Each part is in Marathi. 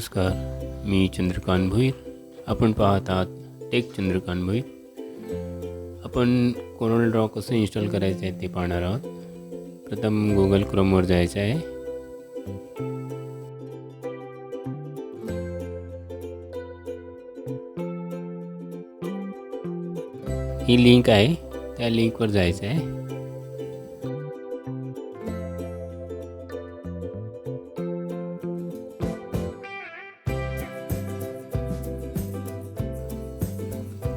नमस्कार, मी चंद्रकांत भोईर. आपण पाहत आहात टेक चंद्रकांत भोईर. आपण कोरल ड्रॉ कसं इन्स्टॉल करायचं आहे ते पाहणार आहोत. प्रथम गुगल क्रोमवर जायचं आहे. ही लिंक आहे, त्या लिंकवर जायचं आहे.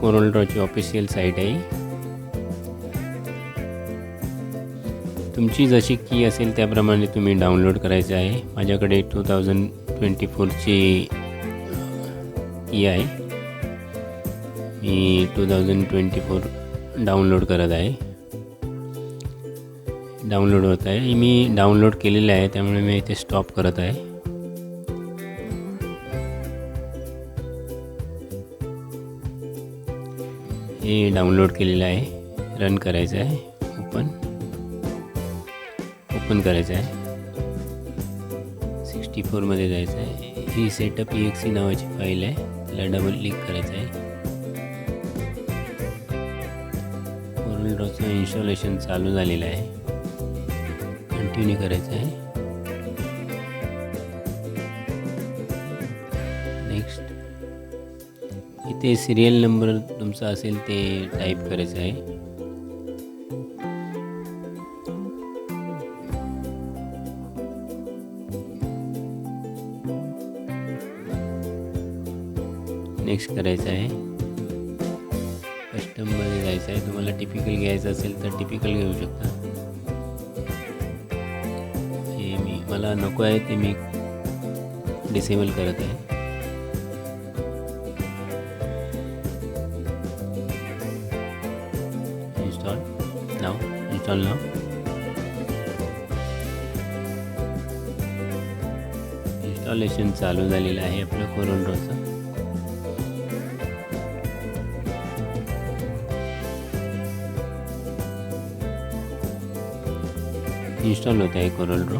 कोरल ड्रॉची ऑफिशियल साईट आहे. तुमची जशी की असेल त्याप्रमाणे तुम्ही डाउनलोड करायचं आहे. माझ्याकडे 2024ची की आहे. मी 2024 डाउनलोड करत आहे. डाउनलोड होत आहे. मी डाउनलोड केलेलं आहे, त्यामुळे मी इथे स्टॉप करत आहे. हे डाउनलोड केलेलं आहे. रन करायचं आहे. ओपन करायचं आहे. 64मध्ये जायचं आहे. ही setup.exe नावाची फाईल आहे, त्याला डबल क्लिक करायचं आहे. कोरल ड्रॉचं इन्स्टॉलेशन चालू झालेलं आहे. कंटिन्यू करायचं आहे. नेक्स्ट. इथे सिरियल नंबर तुमचा असेल ते टाईप करायचं आहे. नेक्स्ट करायचं आहे. कस्टममध्ये जायचं आहे. तुम्हाला टिपिकल घ्यायचं असेल तर टिपिकल घेऊ शकता. हे मला नको आहे ते मी डिसेबल करत आहे. इंस्टॉल नाव. इन्स्टॉलेशन चालू झालेलं आहे आपलं कोरल ड्रॉचं. इन्स्टॉल होत आहे कोरल ड्रॉ.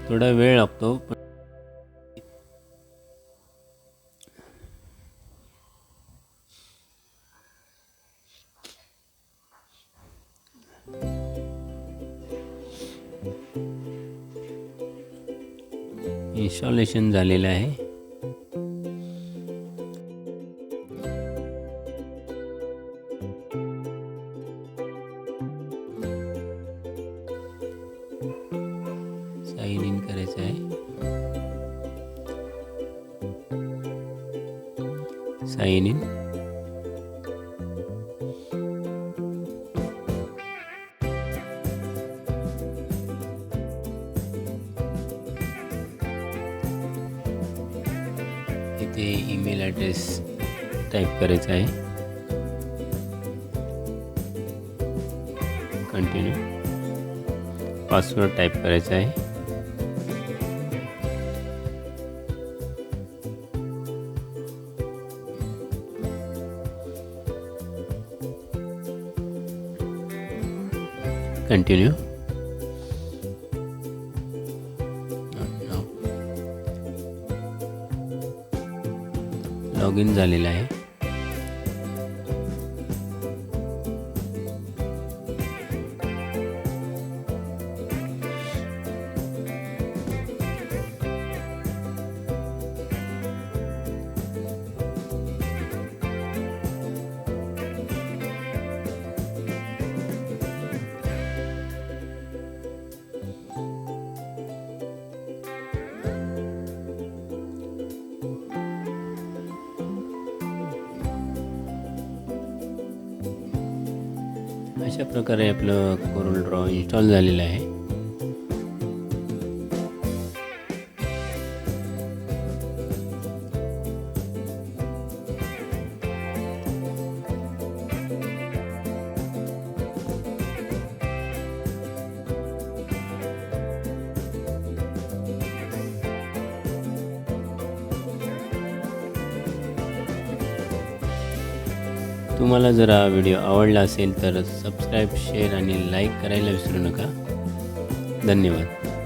थोडा वेळ लागतो, पण इन्स्टॉलेशन झालेलं आहे. साइन इन करायचं आहे. Sign in. इथे ईमेल ॲड्रेस टाईप करायचा आहे. कंटिन्यू. पासवर्ड टाईप करायचा आहे. कंटिन्यू. लॉग इन झालेला आहे. अशा प्रकारे आपलं कोरल ड्रॉ इन्स्टॉल झालेलं आहे. तुम्हाला जर हा व्हिडिओ आवडला असेल तर सबस्क्राईब, शेअर आणि लाईक करायला विसरू नका. धन्यवाद.